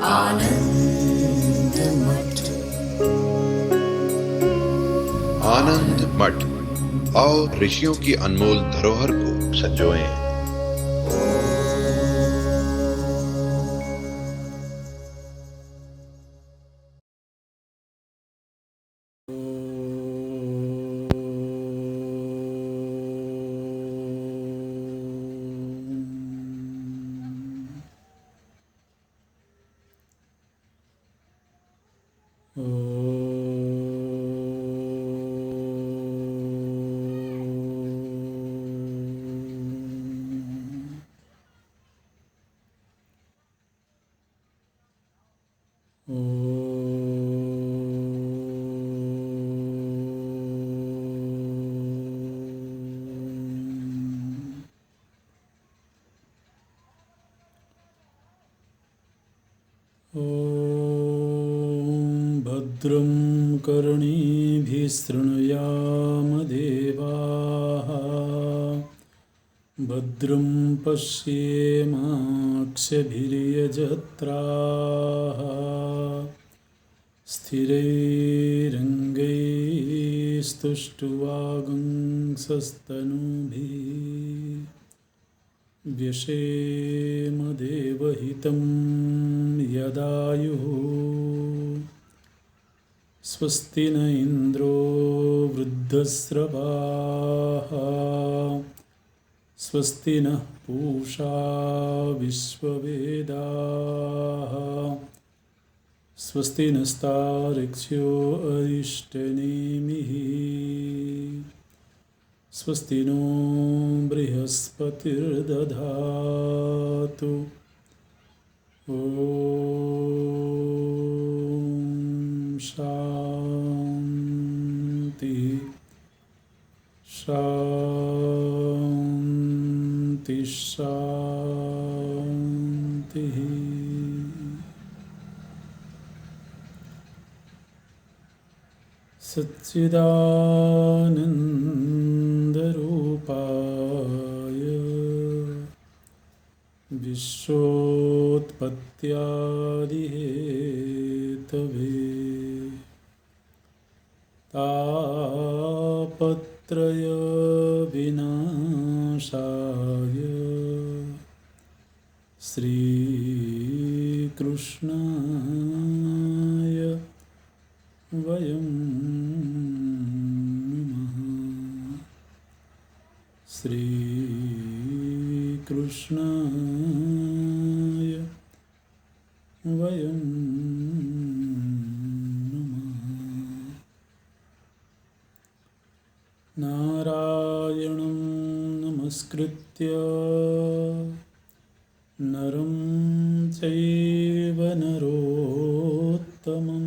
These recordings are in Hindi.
आनंद मठ। आनंद मठ और ऋषियों की अनमोल धरोहर को संजोएं। भद्रं कर्णेभिः शृणुयाम देवाः, भद्रं पश्येमाक्षभिर्यजत्राः, स्थिरैरङ्गैस्तुष्ट्वागुंसस्तनूभिः व्यशेम देवहितं यदायुः। स्वस्ति न इन्द्रो वृद्धस्रवाः, स्वस्ति नः पूषा विश्ववेदाः, स्वस्ति नस्तार्क्ष्यो अरिष्टनेमिः, स्वस्ति नो बृहस्पतिर्दधातु। ॐ शान्ति शान्ति शान्तिः। सच्चिदानन्दरूपाय विश्वोत्पत्त्यादिहेतवे तापत्रयविनाशाय श्रीकृष्णाय वयं नमः। श्रीकृष्णाय वयं नमः। नारायणं नमस्कृत्य नरं चैव नरोत्तमं,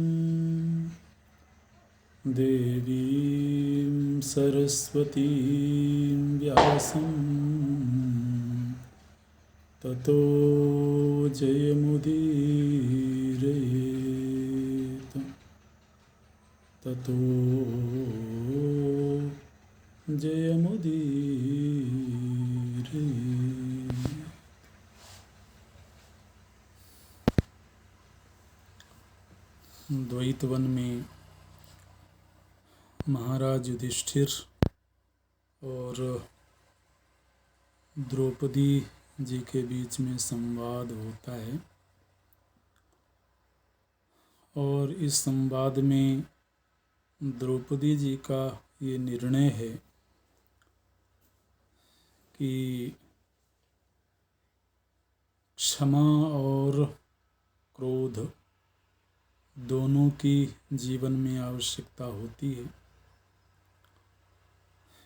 देवीं सरस्वतीं व्यासं ततो जयमुदीरयेत्। ततो जयमुदीरयेत्। द्वैत वन में महाराज युधिष्ठिर और द्रौपदी जी के बीच में संवाद होता है, और इस संवाद में द्रौपदी जी का ये निर्णय है कि क्षमा और क्रोध दोनों की जीवन में आवश्यकता होती है।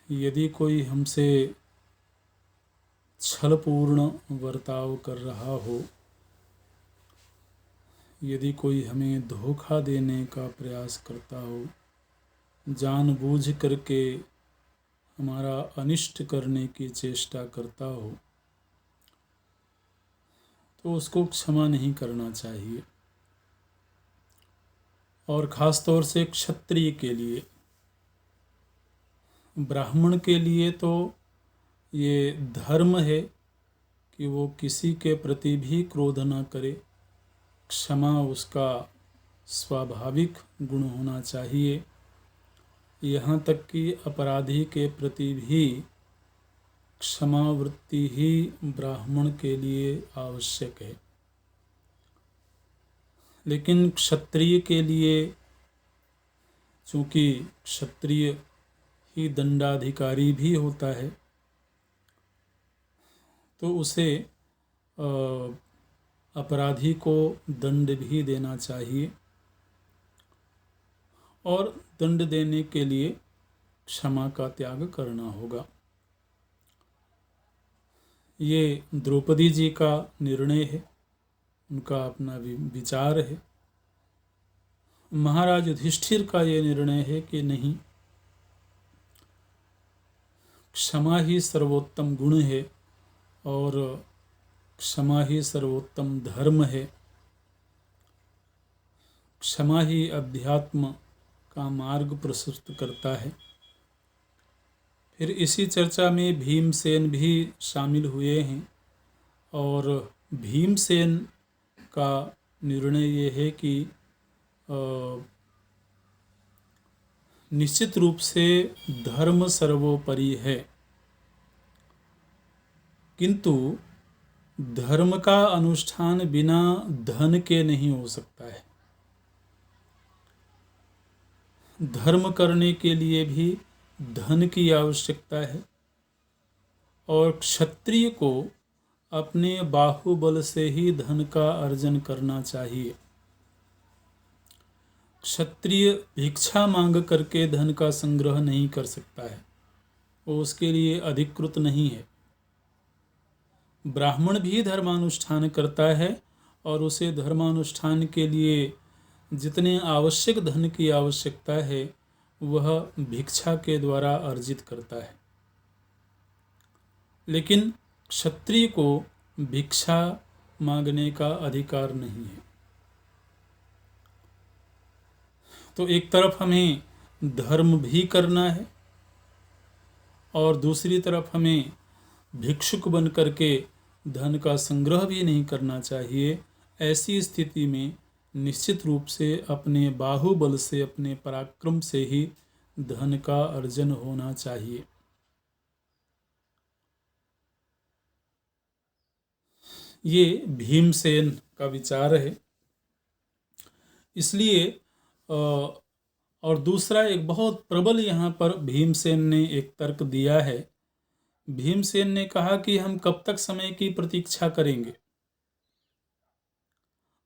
यदि कोई हमसे छलपूर्ण बर्ताव कर रहा हो, यदि कोई हमें धोखा देने का प्रयास करता हो, जानबूझ करके हमारा अनिष्ट करने की चेष्टा करता हो, तो उसको क्षमा नहीं करना चाहिए। और ख़ास तौर से क्षत्रिय के लिए, ब्राह्मण के लिए तो ये धर्म है कि वो किसी के प्रति भी क्रोध न करे, क्षमा उसका स्वाभाविक गुण होना चाहिए। यहाँ तक कि अपराधी के प्रति भी क्षमा वृत्ति ही ब्राह्मण के लिए आवश्यक है। लेकिन क्षत्रिय के लिए, चूँकि क्षत्रिय ही दंडाधिकारी भी होता है, तो उसे अपराधी को दंड भी देना चाहिए और दंड देने के लिए क्षमा का त्याग करना होगा। ये द्रौपदी जी का निर्णय है, उनका अपना विचार है। महाराज युधिष्ठिर का ये निर्णय है कि नहीं, क्षमा ही सर्वोत्तम गुण है और क्षमा ही सर्वोत्तम धर्म है। क्षमा ही अध्यात्म का मार्ग प्रशस्त करता है। फिर इसी चर्चा में भीमसेन भी शामिल हुए हैं और भीमसेन का निर्णय ये है कि निश्चित रूप से धर्म सर्वोपरि है, किंतु धर्म का अनुष्ठान बिना धन के नहीं हो सकता है। धर्म करने के लिए भी धन की आवश्यकता है और क्षत्रिय को अपने बाहुबल से ही धन का अर्जन करना चाहिए। क्षत्रिय भिक्षा मांग करके धन का संग्रह नहीं कर सकता है, वो उसके लिए अधिकृत नहीं है। ब्राह्मण भी धर्मानुष्ठान करता है और उसे धर्मानुष्ठान के लिए जितने आवश्यक धन की आवश्यकता है वह भिक्षा के द्वारा अर्जित करता है। लेकिन क्षत्रिय को भिक्षा मांगने का अधिकार नहीं है। तो एक तरफ हमें धर्म भी करना है और दूसरी तरफ हमें भिक्षुक बन करके धन का संग्रह भी नहीं करना चाहिए। ऐसी स्थिति में निश्चित रूप से अपने बाहुबल से, अपने पराक्रम से ही धन का अर्जन होना चाहिए। ये भीमसेन का विचार है। इसलिए और दूसरा एक बहुत प्रबल यहाँ पर भीमसेन ने एक तर्क दिया है। भीमसेन ने कहा कि हम कब तक समय की प्रतीक्षा करेंगे।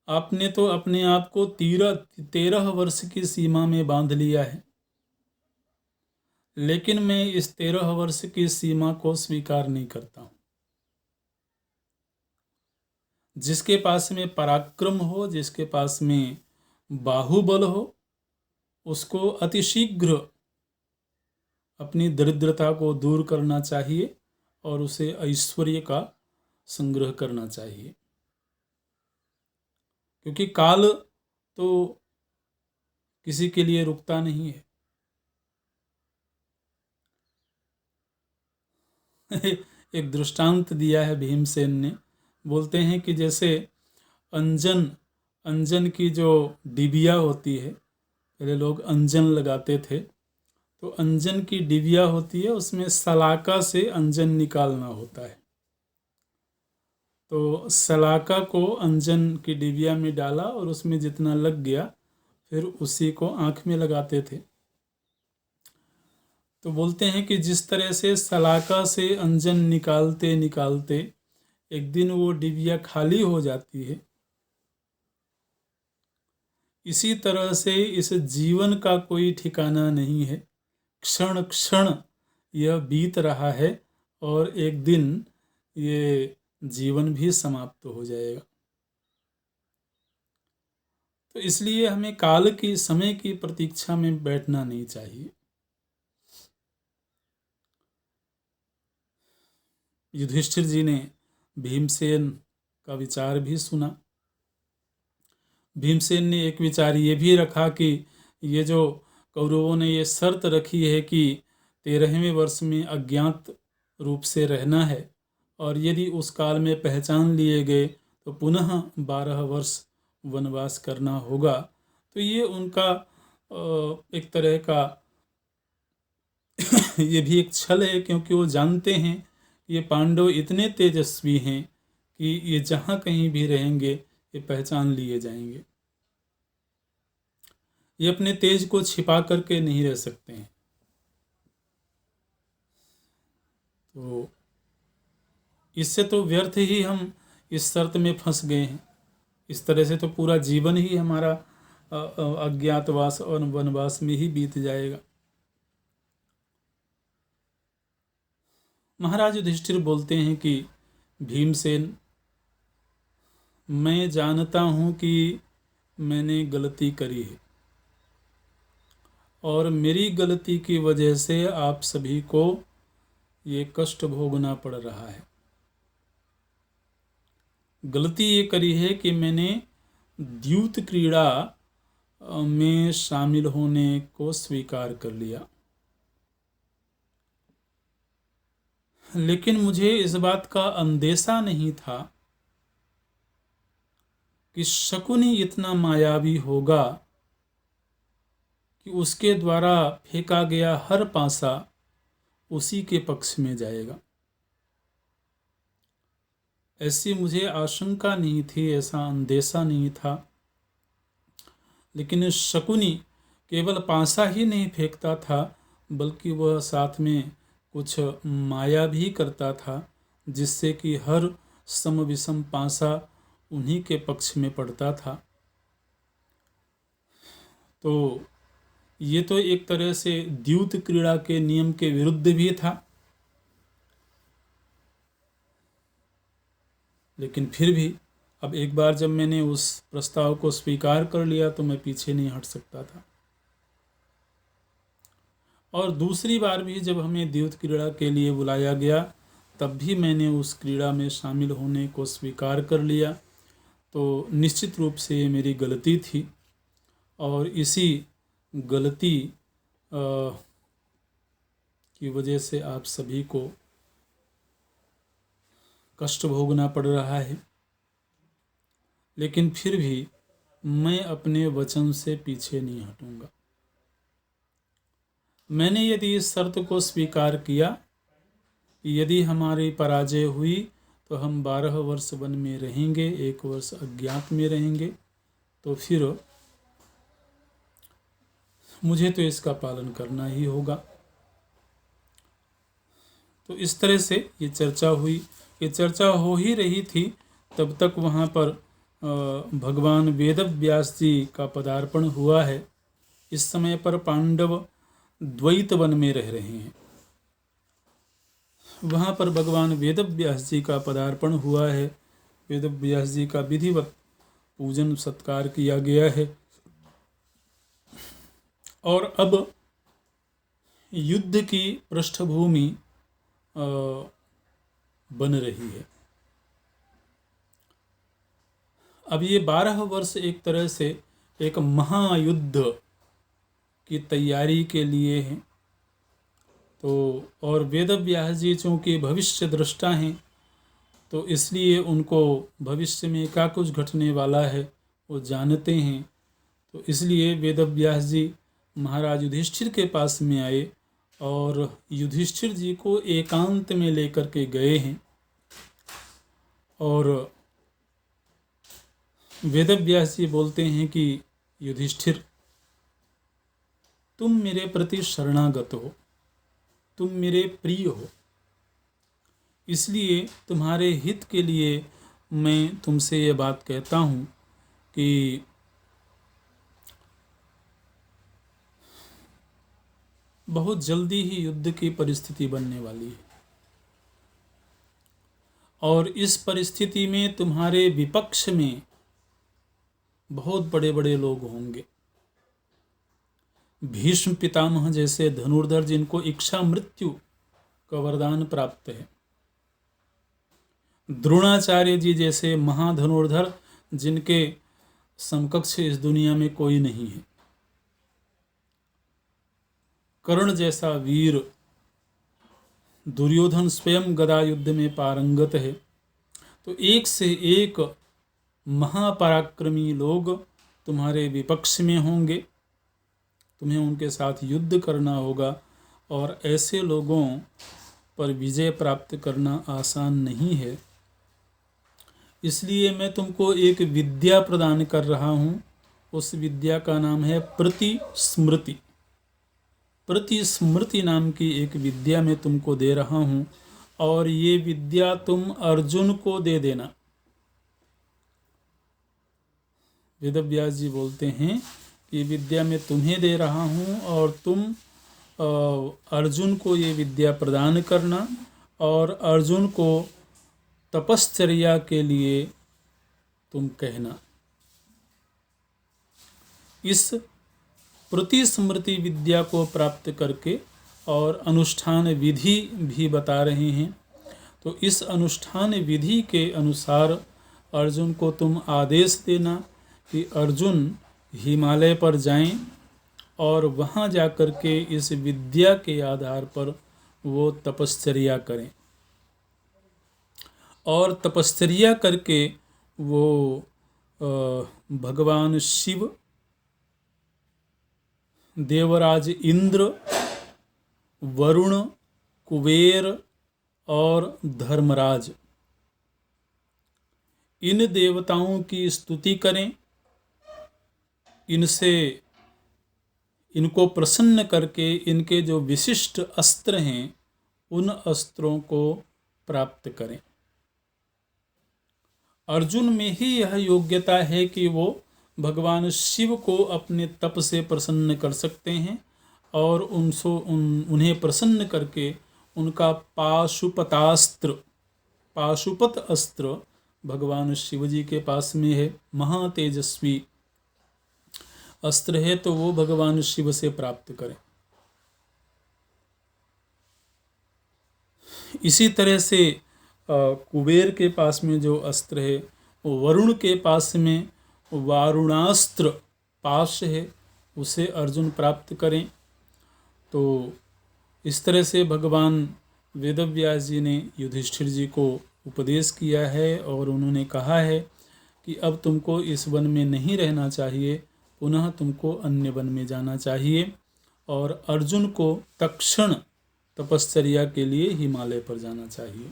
आपने तो अपने आप को 13 वर्ष की सीमा में बांध लिया है, लेकिन मैं इस 13 वर्ष की सीमा को स्वीकार नहीं करता हूं। जिसके पास में पराक्रम हो, जिसके पास में बाहुबल हो, उसको अतिशीघ्र अपनी दरिद्रता को दूर करना चाहिए और उसे ऐश्वर्य का संग्रह करना चाहिए, क्योंकि काल तो किसी के लिए रुकता नहीं है। एक दृष्टांत दिया है भीमसेन ने। बोलते हैं कि जैसे अंजन की जो डिबिया होती है, पहले लोग अंजन लगाते थे, तो अंजन की डिबिया होती है, उसमें सलाका से अंजन निकालना होता है। तो सलाका को अंजन की डिबिया में डाला और उसमें जितना लग गया फिर उसी को आँख में लगाते थे। तो बोलते हैं कि जिस तरह से सलाका से अंजन निकालते निकालते एक दिन वो डिबिया खाली हो जाती है, इसी तरह से इस जीवन का कोई ठिकाना नहीं है। क्षण क्षण यह बीत रहा है और एक दिन ये जीवन भी समाप्त हो जाएगा। तो इसलिए हमें काल की, समय की प्रतीक्षा में बैठना नहीं चाहिए। युधिष्ठिर जी ने भीमसेन का विचार भी सुना। भीमसेन ने एक विचार ये भी रखा कि ये जो कौरवों ने ये शर्त रखी है कि 13वें वर्ष में अज्ञात रूप से रहना है और यदि उस काल में पहचान लिए गए तो पुनः 12 वर्ष वनवास करना होगा। तो ये उनका एक तरह का ये भी एक छल है, क्योंकि वो जानते हैं ये पांडव इतने तेजस्वी हैं कि ये जहाँ कहीं भी रहेंगे ये पहचान लिए जाएंगे। ये अपने तेज को छिपा करके नहीं रह सकते हैं। तो इससे तो व्यर्थ ही हम इस शर्त में फंस गए हैं। इस तरह से तो पूरा जीवन ही हमारा अज्ञातवास और वनवास में ही बीत जाएगा। महाराज युधिष्ठिर बोलते हैं कि भीमसेन, मैं जानता हूं कि मैंने गलती करी है और मेरी गलती की वजह से आप सभी को ये कष्ट भोगना पड़ रहा है। गलती ये करी है कि मैंने द्यूत क्रीड़ा में शामिल होने को स्वीकार कर लिया, लेकिन मुझे इस बात का अंदेशा नहीं था कि शकुनी इतना मायावी होगा कि उसके द्वारा फेंका गया हर पासा उसी के पक्ष में जाएगा। ऐसी मुझे आशंका नहीं थी, ऐसा अंदेशा नहीं था। लेकिन शकुनी केवल पासा ही नहीं फेंकता था, बल्कि वह साथ में कुछ माया भी करता था, जिससे कि हर सम विषम पासा उन्हीं के पक्ष में पड़ता था। तो ये तो एक तरह से द्यूत क्रीड़ा के नियम के विरुद्ध भी था, लेकिन फिर भी अब एक बार जब मैंने उस प्रस्ताव को स्वीकार कर लिया तो मैं पीछे नहीं हट सकता था। और दूसरी बार भी जब हमें द्यूत क्रीड़ा के लिए बुलाया गया, तब भी मैंने उस क्रीड़ा में शामिल होने को स्वीकार कर लिया। तो निश्चित रूप से ये मेरी गलती थी और इसी गलती की वजह से आप सभी को कष्ट भोगना पड़ रहा है। लेकिन फिर भी मैं अपने वचन से पीछे नहीं हटूंगा। मैंने यदि इस शर्त को स्वीकार किया, यदि हमारी पराजय हुई तो हम 12 वर्ष वन में रहेंगे, 1 वर्ष अज्ञात में रहेंगे, तो फिर मुझे तो इसका पालन करना ही होगा। तो इस तरह से ये चर्चा हुई। ये चर्चा हो ही रही थी, तब तक वहाँ पर भगवान वेदव्यास जी का पदार्पण हुआ है। इस समय पर पांडव द्वैत वन में रह रहे हैं। वहाँ पर भगवान वेदव्यास जी का पदार्पण हुआ है। वेदव्यास जी का विधिवत पूजन सत्कार किया गया है और अब युद्ध की पृष्ठभूमि बन रही है। अब ये 12 वर्ष एक तरह से एक महायुद्ध की तैयारी के लिए हैं। तो और वेदव्यास जी चूँकि भविष्य दृष्टा हैं, तो इसलिए उनको भविष्य में क्या कुछ घटने वाला है वो जानते हैं। तो इसलिए वेदव्यास जी महाराज युधिष्ठिर के पास में आए और युधिष्ठिर जी को एकांत में लेकर के गए हैं और वेदव्यास जी बोलते हैं कि युधिष्ठिर, तुम मेरे प्रति शरणागत हो, तुम मेरे प्रिय हो, इसलिए तुम्हारे हित के लिए मैं तुमसे ये बात कहता हूँ कि बहुत जल्दी ही युद्ध की परिस्थिति बनने वाली है और इस परिस्थिति में तुम्हारे विपक्ष में बहुत बड़े बड़े लोग होंगे। भीष्म पितामह जैसे धनुर्धर जिनको इच्छा मृत्यु का वरदान प्राप्त है, द्रोणाचार्य जी जैसे महाधनुर्धर जिनके समकक्ष इस दुनिया में कोई नहीं है, कर्ण जैसा वीर, दुर्योधन स्वयं गदा युद्ध में पारंगत है। तो एक से एक महापराक्रमी लोग तुम्हारे विपक्ष में होंगे, तुम्हें उनके साथ युद्ध करना होगा और ऐसे लोगों पर विजय प्राप्त करना आसान नहीं है। इसलिए मैं तुमको एक विद्या प्रदान कर रहा हूँ। उस विद्या का नाम है प्रतिस्मृति। प्रतिस्मृति नाम की एक विद्या मैं तुमको दे रहा हूँ और ये विद्या तुम अर्जुन को दे देना। वेदव्यास जी बोलते हैं कि विद्या मैं तुम्हें दे रहा हूँ और तुम अर्जुन को ये विद्या प्रदान करना और अर्जुन को तपश्चर्या के लिए तुम कहना। इस प्रतिस्मृति विद्या को प्राप्त करके और अनुष्ठान विधि भी बता रहे हैं। तो इस अनुष्ठान विधि के अनुसार अर्जुन को तुम आदेश देना कि अर्जुन हिमालय पर जाएं और वहाँ जाकर के इस विद्या के आधार पर वो तपश्चर्या करें और तपश्चर्या करके वो भगवान शिव, देवराज इंद्र, वरुण, कुबेर और धर्मराज, इन देवताओं की स्तुति करें। इनको प्रसन्न करके इनके जो विशिष्ट अस्त्र हैं उन अस्त्रों को प्राप्त करें। अर्जुन में ही यह योग्यता है कि वो भगवान शिव को अपने तप से प्रसन्न कर सकते हैं और उन्हें प्रसन्न करके उनका पाशुपत अस्त्र भगवान शिव जी के पास में है, महातेजस्वी अस्त्र है, तो वो भगवान शिव से प्राप्त करें। इसी तरह से कुबेर के पास में जो अस्त्र है, वरुण के पास में वारुणास्त्र पाश है, उसे अर्जुन प्राप्त करें। तो इस तरह से भगवान वेदव्यास जी ने युधिष्ठिर जी को उपदेश किया है और उन्होंने कहा है कि अब तुमको इस वन में नहीं रहना चाहिए, पुनः तुमको अन्य वन में जाना चाहिए और अर्जुन को तत्क्षण तपश्चर्या के लिए हिमालय पर जाना चाहिए।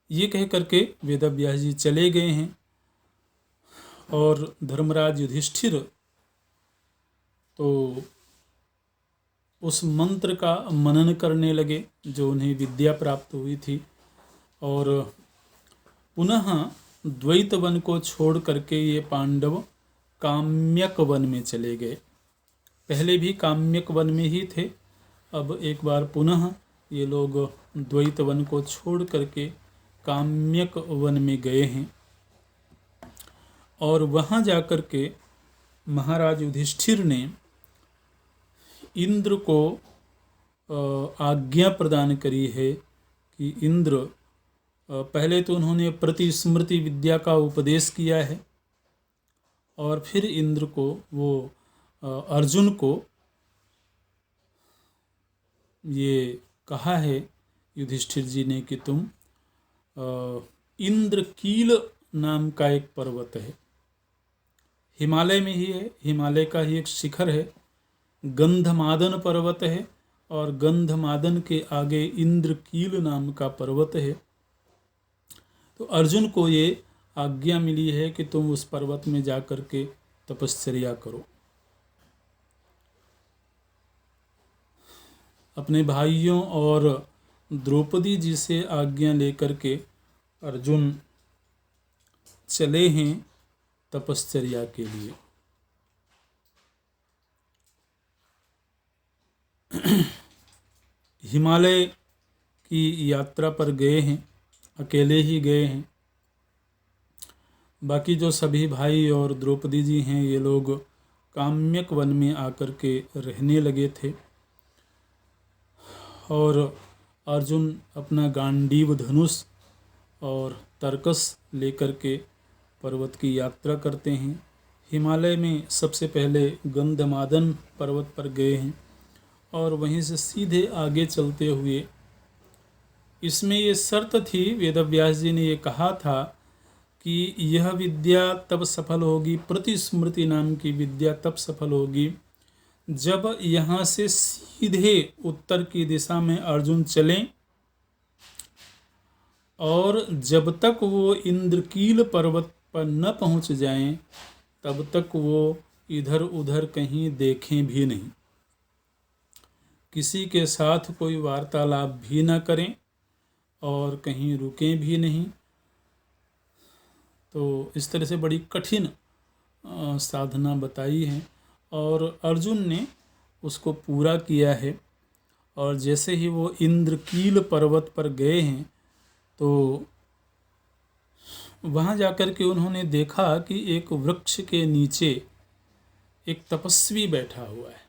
ये कह करके वेदव्यास जी चले गए हैं और धर्मराज युधिष्ठिर तो उस मंत्र का मनन करने लगे जो उन्हें विद्या प्राप्त हुई थी और पुनः द्वैत वन को छोड़ करके ये पांडव काम्यक वन में चले गए। पहले भी काम्यक वन में ही थे, अब एक बार पुनः ये लोग द्वैत वन को छोड़ करके काम्यक वन में गए हैं और वहाँ जाकर के महाराज युधिष्ठिर ने इंद्र को आज्ञा प्रदान करी है कि इंद्र, पहले तो उन्होंने प्रतिस्मृति विद्या का उपदेश किया है और फिर इंद्र को वो अर्जुन को ये कहा है युधिष्ठिर जी ने कि तुम इंद्रकील नाम का एक पर्वत है, हिमालय में ही है, हिमालय का ही एक शिखर है, गंधमादन पर्वत है और गंधमादन के आगे इंद्रकील नाम का पर्वत है। तो अर्जुन को ये आज्ञा मिली है कि तुम उस पर्वत में जाकर के तपश्चर्या करो। अपने भाइयों और द्रौपदी जी से आज्ञा लेकर के अर्जुन चले हैं तपश्चर्या के लिए। हिमालय की यात्रा पर गए हैं, अकेले ही गए हैं। बाकी जो सभी भाई और द्रौपदी जी हैं ये लोग काम्यक वन में आकर के रहने लगे थे और अर्जुन अपना गांडीव धनुष और तर्कस लेकर के पर्वत की यात्रा करते हैं। हिमालय में सबसे पहले गंधमादन पर्वत पर गए हैं और वहीं से सीधे आगे चलते हुए, इसमें ये शर्त थी, वेदव्यास जी ने ये कहा था कि यह विद्या तब सफल होगी, प्रतिस्मृति नाम की विद्या तब सफल होगी जब यहाँ से सीधे उत्तर की दिशा में अर्जुन चलें और जब तक वो इंद्रकील पर्वत पर न पहुँच जाएं तब तक वो इधर उधर कहीं देखें भी नहीं, किसी के साथ कोई वार्तालाप भी न करें और कहीं रुकें भी नहीं। तो इस तरह से बड़ी कठिन साधना बताई है और अर्जुन ने उसको पूरा किया है। और जैसे ही वो इंद्रकील पर्वत पर गए हैं तो वहाँ जाकर के उन्होंने देखा कि एक वृक्ष के नीचे एक तपस्वी बैठा हुआ है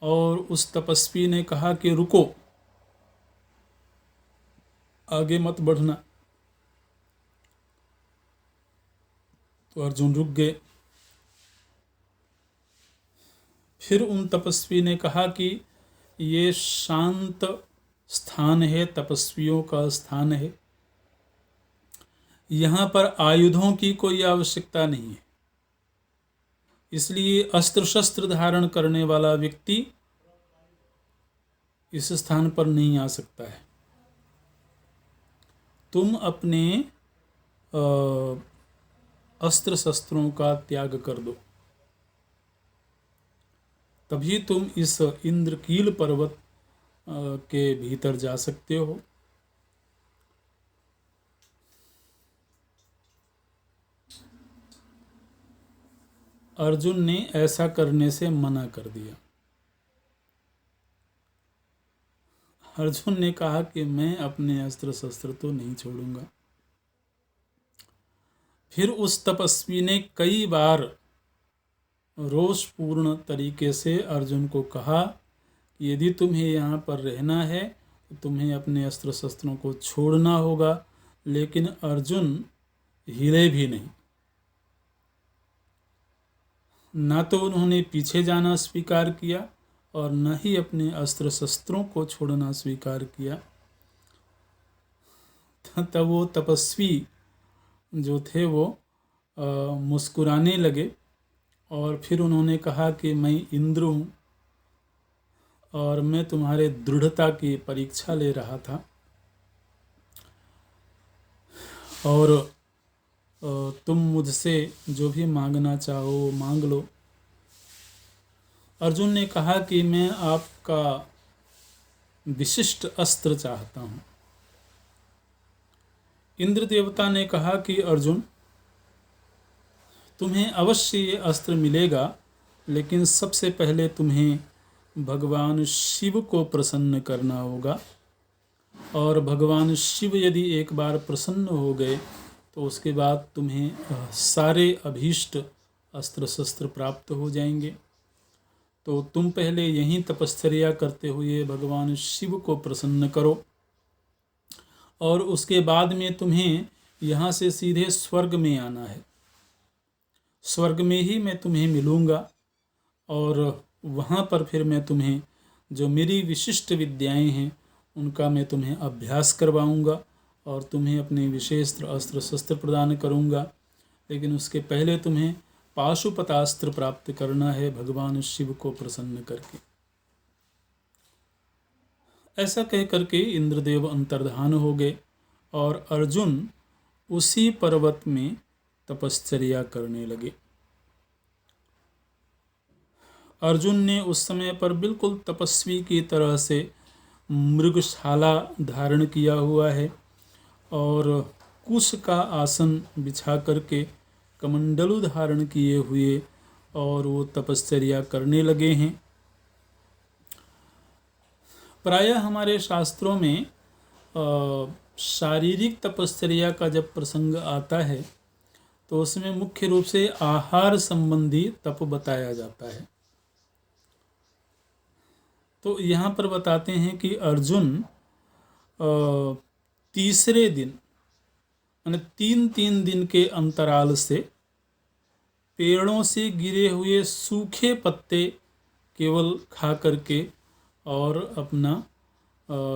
और उस तपस्वी ने कहा कि रुको, आगे मत बढ़ना। तो अर्जुन रुक गए। फिर उन तपस्वी ने कहा कि ये शांत स्थान है, तपस्वियों का स्थान है, यहाँ पर आयुधों की कोई आवश्यकता नहीं है, इसलिए अस्त्र शस्त्र धारण करने वाला व्यक्ति इस स्थान पर नहीं आ सकता है। तुम अपने अस्त्र शस्त्रों का त्याग कर दो, तभी तुम इस इंद्रकील पर्वत के भीतर जा सकते हो। अर्जुन ने ऐसा करने से मना कर दिया। अर्जुन ने कहा कि मैं अपने अस्त्र शस्त्र तो नहीं छोड़ूंगा। फिर उस तपस्वी ने कई बार रोषपूर्ण तरीके से अर्जुन को कहा कि यदि तुम्हें यहाँ पर रहना है तो तुम्हें अपने अस्त्र शस्त्रों को छोड़ना होगा, लेकिन अर्जुन हिले भी नहीं। ना तो उन्होंने पीछे जाना स्वीकार किया और न ही अपने अस्त्र शस्त्रों को छोड़ना स्वीकार किया। तब वो तपस्वी जो थे वो मुस्कुराने लगे और फिर उन्होंने कहा कि मैं इंद्र हूँ और मैं तुम्हारे दृढ़ता की परीक्षा ले रहा था और तुम मुझसे जो भी मांगना चाहो मांग लो। अर्जुन ने कहा कि मैं आपका विशिष्ट अस्त्र चाहता हूँ। इंद्र देवता ने कहा कि अर्जुन, तुम्हें अवश्य ये अस्त्र मिलेगा, लेकिन सबसे पहले तुम्हें भगवान शिव को प्रसन्न करना होगा और भगवान शिव यदि एक बार प्रसन्न हो गए तो उसके बाद तुम्हें सारे अभीष्ट अस्त्र शस्त्र प्राप्त हो जाएंगे। तो तुम पहले यहीं तपश्चर्या करते हुए भगवान शिव को प्रसन्न करो और उसके बाद में तुम्हें यहाँ से सीधे स्वर्ग में आना है। स्वर्ग में ही मैं तुम्हें मिलूँगा और वहाँ पर फिर मैं तुम्हें जो मेरी विशिष्ट विद्याएं हैं उनका मैं तुम्हें अभ्यास करवाऊँगा और तुम्हें अपने विशेष अस्त्र शस्त्र प्रदान करूँगा। लेकिन उसके पहले तुम्हें पाशुपतास्त्र प्राप्त करना है भगवान शिव को प्रसन्न करके। ऐसा कह करके इंद्रदेव अंतर्धान हो गए और अर्जुन उसी पर्वत में तपश्चर्या करने लगे। अर्जुन ने उस समय पर बिल्कुल तपस्वी की तरह से मृगशाला धारण किया हुआ है और कुश का आसन बिछा करके कमंडलु धारण किए हुए और वो तपश्चर्या करने लगे हैं। प्रायः हमारे शास्त्रों में शारीरिक तपश्चर्या का जब प्रसंग आता है तो उसमें मुख्य रूप से आहार संबंधी तप बताया जाता है। तो यहाँ पर बताते हैं कि अर्जुन तीसरे दिन माने 3-3 दिन के अंतराल से पेड़ों से गिरे हुए सूखे पत्ते केवल खा करके और अपना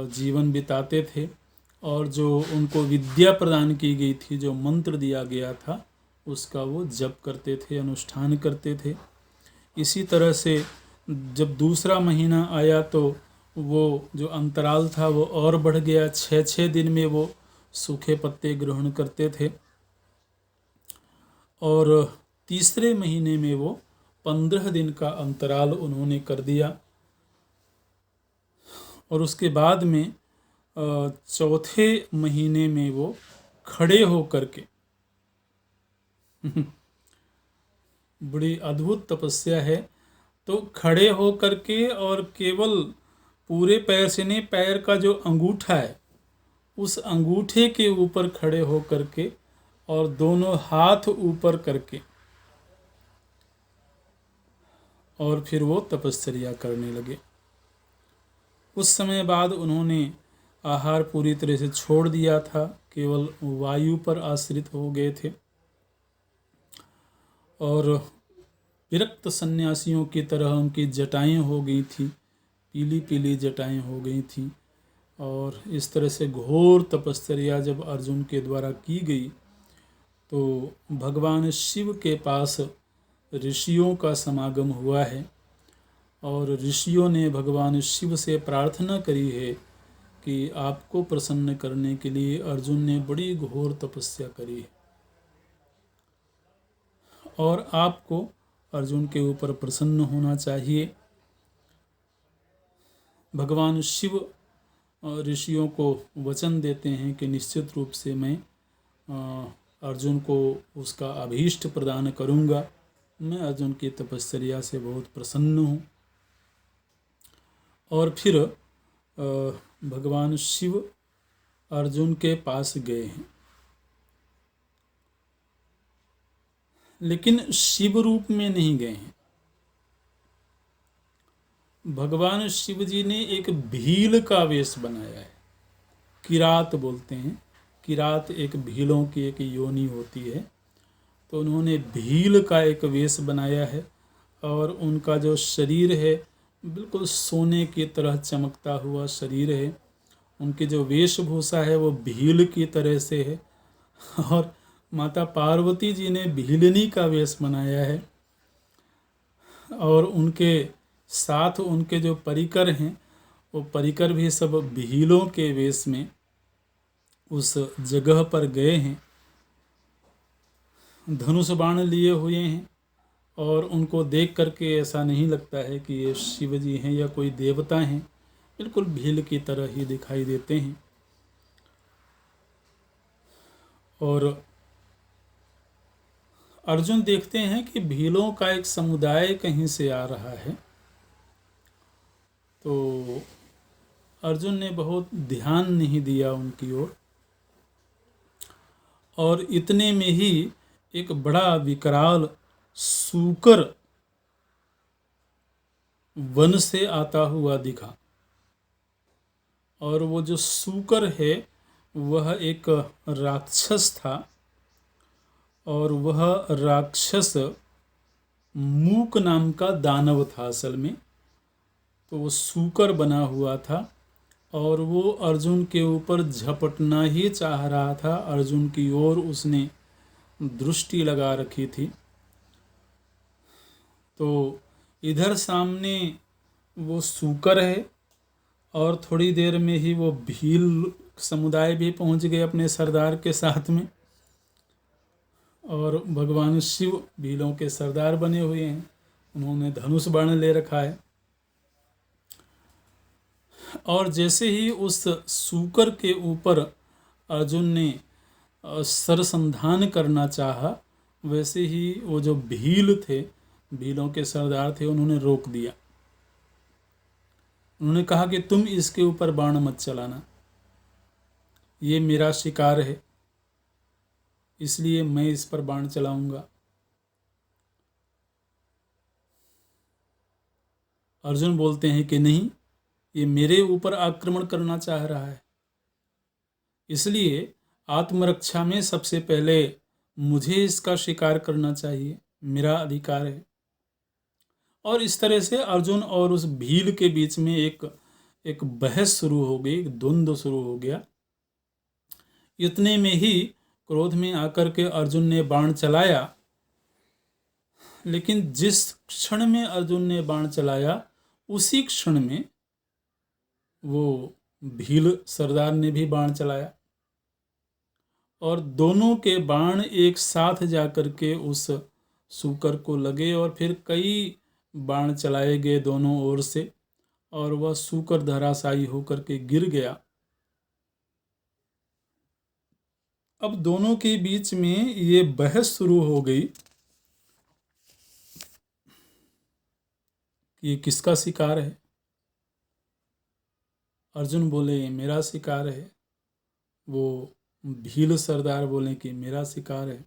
जीवन बिताते थे और जो उनको विद्या प्रदान की गई थी, जो मंत्र दिया गया था, उसका वो जप करते थे, अनुष्ठान करते थे। इसी तरह से जब दूसरा महीना आया तो वो जो अंतराल था वो और बढ़ गया। 6-6 दिन में वो सूखे पत्ते ग्रहण करते थे और तीसरे महीने में वो 15 दिन का अंतराल उन्होंने कर दिया। और उसके बाद में चौथे महीने में वो खड़े हो करके बड़ी अद्भुत तपस्या है। तो खड़े हो करके और केवल पूरे पैर से नहीं, पैर का जो अंगूठा है उस अंगूठे के ऊपर खड़े हो करके और दोनों हाथ ऊपर करके और फिर वो तपस्या करने लगे। उस समय बाद उन्होंने आहार पूरी तरह से छोड़ दिया था, केवल वायु पर आश्रित हो गए थे और विरक्त सन्यासियों की तरह उनकी जटाएं हो गई थी, पीली पीली जटाएं हो गई थी। और इस तरह से घोर तपस्या जब अर्जुन के द्वारा की गई तो भगवान शिव के पास ऋषियों का समागम हुआ है और ऋषियों ने भगवान शिव से प्रार्थना करी है कि आपको प्रसन्न करने के लिए अर्जुन ने बड़ी घोर तपस्या करी है और आपको अर्जुन के ऊपर प्रसन्न होना चाहिए। भगवान शिव ऋषियों को वचन देते हैं कि निश्चित रूप से मैं अर्जुन को उसका अभीष्ट प्रदान करूंगा, मैं अर्जुन की तपस्या से बहुत प्रसन्न हूँ। और फिर भगवान शिव अर्जुन के पास गए हैं, लेकिन शिव रूप में नहीं गए हैं। भगवान शिव जी ने एक भील का वेश बनाया है, किरात बोलते हैं। किरात एक भीलों की एक योनि होती है, तो उन्होंने भील का एक वेश बनाया है और उनका जो शरीर है बिल्कुल सोने की तरह चमकता हुआ शरीर है। उनकी जो वेशभूषा है वो भील की तरह से है और माता पार्वती जी ने भीलनी का वेश बनाया है और उनके साथ उनके जो परिकर हैं वो परिकर भी सब भीलों के वेश में उस जगह पर गए हैं, धनुष बाण लिए हुए हैं और उनको देख करके ऐसा नहीं लगता है कि ये शिव जी हैं या कोई देवता हैं, बिल्कुल भील की तरह ही दिखाई देते हैं। और अर्जुन देखते हैं कि भीलों का एक समुदाय कहीं से आ रहा है, तो अर्जुन ने बहुत ध्यान नहीं दिया उनकी ओर और इतने में ही एक बड़ा विकराल सूकर वन से आता हुआ दिखा और वो जो सूकर है वह एक राक्षस था और वह राक्षस मूक नाम का दानव था असल में। तो वो सूकर बना हुआ था और वो अर्जुन के ऊपर झपटना ही चाह रहा था। अर्जुन की ओर उसने दृष्टि लगा रखी थी। तो इधर सामने वो सूकर है और थोड़ी देर में ही वो भील समुदाय भी पहुंच गए अपने सरदार के साथ में और भगवान शिव भीलों के सरदार बने हुए हैं, उन्होंने धनुष बाण ले रखा है। और जैसे ही उस सूकर के ऊपर अर्जुन ने सरसंधान करना चाहा, वैसे ही वो जो भील थे, भीलों के सरदार थे, उन्होंने रोक दिया। उन्होंने कहा कि तुम इसके ऊपर बाण मत चलाना, ये मेरा शिकार है, इसलिए मैं इस पर बाण चलाऊंगा। अर्जुन बोलते हैं कि नहीं, ये मेरे ऊपर आक्रमण करना चाह रहा है, इसलिए आत्मरक्षा में सबसे पहले मुझे इसका शिकार करना चाहिए, मेरा अधिकार है। और इस तरह से अर्जुन और उस भील के बीच में एक बहस शुरू हो गई, एक द्वंद्व शुरू हो गया। इतने में ही क्रोध में आकर के अर्जुन ने बाण चलाया, लेकिन जिस क्षण में अर्जुन ने बाण चलाया उसी क्षण में वो भील सरदार ने भी बाण चलाया और दोनों के बाण एक साथ जाकर के उस सूकर को लगे और फिर कई बाण चलाए गए दोनों ओर से और वह सूकर धराशायी होकर के गिर गया। अब दोनों के बीच में ये बहस शुरू हो गई कि ये किसका शिकार है। अर्जुन बोले ये मेरा शिकार है, वो भील सरदार बोले कि मेरा शिकार है।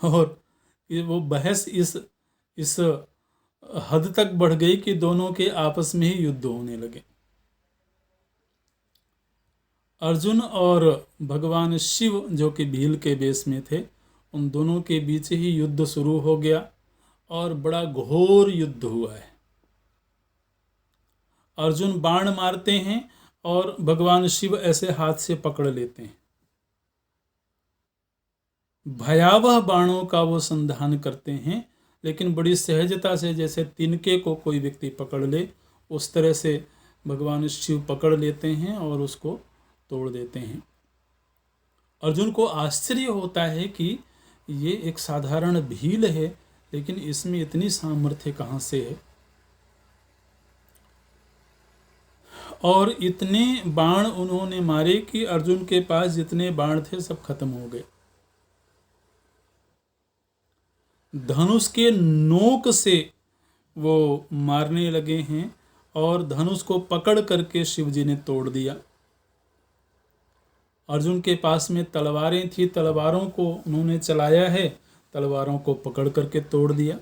और ये वो बहस इस हद तक बढ़ गई कि दोनों के आपस में ही युद्ध होने लगे। अर्जुन और भगवान शिव जो कि भील के वेश में थे, उन दोनों के बीच ही युद्ध शुरू हो गया और बड़ा घोर युद्ध हुआ है। अर्जुन बाण मारते हैं और भगवान शिव ऐसे हाथ से पकड़ लेते हैं। भयावह बाणों का वो संधान करते हैं, लेकिन बड़ी सहजता से, जैसे तिनके को कोई व्यक्ति पकड़ ले उस तरह से भगवान शिव पकड़ लेते हैं और उसको तोड़ देते हैं। अर्जुन को आश्चर्य होता है कि ये एक साधारण भील है, लेकिन इसमें इतनी सामर्थ्य कहाँ से है। और इतने बाण उन्होंने मारे कि अर्जुन के पास जितने बाण थे सब खत्म हो गए। धनुष के नोक से वो मारने लगे हैं और धनुष को पकड़ करके शिवजी ने तोड़ दिया। अर्जुन के पास में तलवारें थी, तलवारों को उन्होंने चलाया है, तलवारों को पकड़ करके तोड़ दिया।